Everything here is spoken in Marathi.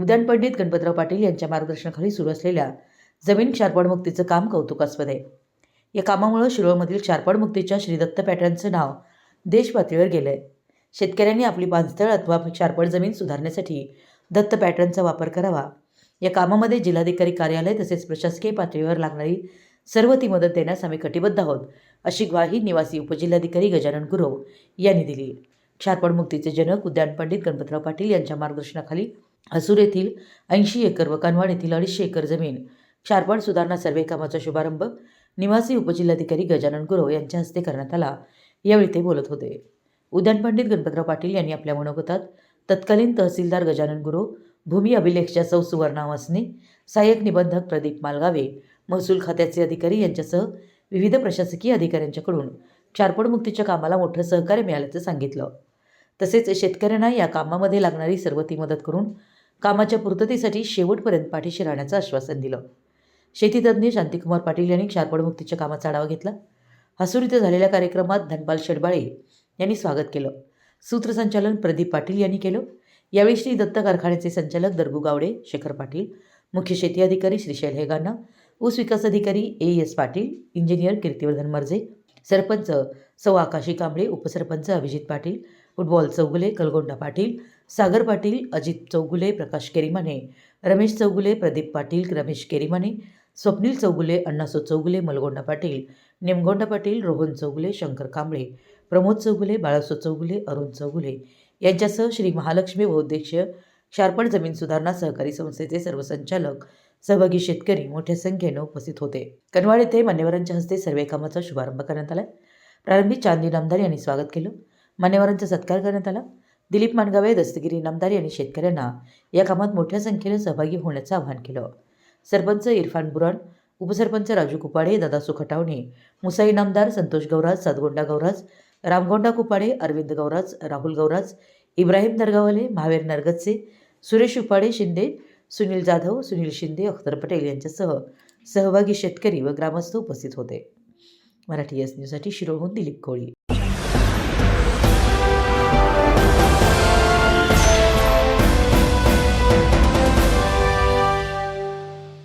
उद्यान पंडित गणपतराव पाटील यांच्या मार्गदर्शनाखाली सुरू असलेल्या जमीन क्षारपडमुक्तीचं काम कौतुकास्पद आहे. या कामामुळे शिरोळमधील क्षारपडमुक्तीच्या श्री दत्त पॅटर्नचं नाव देशपातळीवर गेलं आहे. शेतकऱ्यांनी आपली पाणथळ अथवा क्षारपड जमीन सुधारण्यासाठी दत्त पॅटर्नचा वापर करावा. या कामामध्ये जिल्हाधिकारी कार्यालय तसेच प्रशासकीय पातळीवर लागणारी सर्व ती मदत देण्यास आम्ही कटिबद्ध आहोत, अशी ग्वाही निवासी उपजिल्हाधिकारी गजानन गुरव यांनी दिली. क्षारपडमुक्तीचे जनक उद्यान पंडित गणपतराव पाटील यांच्या मार्गदर्शनाखाली हसूर येथील 80 एकर व कानवाड येथील 250 एकर जमीन क्षारपड सुधारणा सर्वे कामाचा शुभारंभ निवासी उपजिल्हाधिकारी गजानन गुरव यांच्या हस्ते करण्यात आला. यावेळी ते बोलत होते. उद्यान पंडित गणपतराव पाटील यांनी आपल्या मनोगतात तत्कालीन तहसीलदार गजानन गुरव, भूमी अभिलेखच्या सौ सुवर्णा वसने, सहाय्यक निबंधक प्रदीप मालगावे, महसूल खात्याचे अधिकारी यांच्यासह विविध प्रशासकीय अधिकाऱ्यांच्याकडून क्षारपडमुक्तीच्या कामाला मोठं सहकार्य मिळाल्याचं सांगितलं. तसेच शेतकऱ्यांना या कामामध्ये लागणारी सर्व ती मदत करून कामाच्या पूर्ततेसाठी शेवटपर्यंत पाठीशी राहण्याचं आश्वासन दिलं. शेतीतज्ञ शांतिकुमार पाटील यांनी क्षारपडमुक्तीच्या कामाचा आढावा घेतला. हसूर इथं झालेल्या कार्यक्रमात धनपाल शेडबाळे यांनी स्वागत केलं. सूत्रसंचालन प्रदीप पाटील यांनी केलं. यावेळी श्री दत्त कारखान्याचे संचालक दर्गू गावडे, शेखर पाटील, मुख्य शेती अधिकारी श्रीशैल हेगाना, ऊस विकास अधिकारी AS पाटील, इंजिनियर कीर्तिवर्धन मर्जे, सरपंच सौ आकाशी कांबळे, उपसरपंच अभिजित पाटील, फुटबॉल चौगुले, कलगोंडा पाटील, सागर पाटील, अजित चौगुले, प्रकाश केरीमाने, रमेश चौगुले, प्रदीप पाटील, रमेश केरीमाने, स्वप्नील चौगुले, अण्णासो चौगुले, मलगोंडा पाटील, निमगोंडा पाटील, रोहन चौगुले, शंकर कांबळे, प्रमोद चौगुले, बाळासो चौगुले, अरुण चौगुले यांच्यासह श्री महालक्ष्मी बहुउद्देशीय क्षारपड जमीन सुधारणा सहकारी संस्थेचे सर्व संचालक, सहभागी शेतकरी मोठ्या संख्येने उपस्थित होते. कनवाड येथे मान्यवरांच्या हस्ते सर्वे कामाचा शुभारंभ करण्यात आला. प्रारंभी चांदी नामदार यांनी स्वागत केलं. मान्यवरांचा सत्कार करण्यात आला. दिलीप मानगावे, दस्तगिरी नामदार यांनी शेतकऱ्यांना या कामात मोठ्या संख्येने सहभागी होण्याचं आवाहन केलं. सरपंच इरफान बुरान, उपसरपंच राजू कुपाडे, दादासू खटावणे, मुसाई नामदार, संतोष गौराज, सातगोंडा गौराज, रामगोंडा कुपाडे, अरविंद गौराज, राहुल गौराज, इब्राहिम दरगावले, महावीर नरगतचे, सुरेश उपाडे शिंदे, सुनील जाधव, सुनील शिंदे, अख्तर पटेल यांच्यासह सहभागी शेतकरी व ग्रामस्थ उपस्थित होते. मराठी एस न्यूजसाठी शिरोळहून दिलीप कोळी.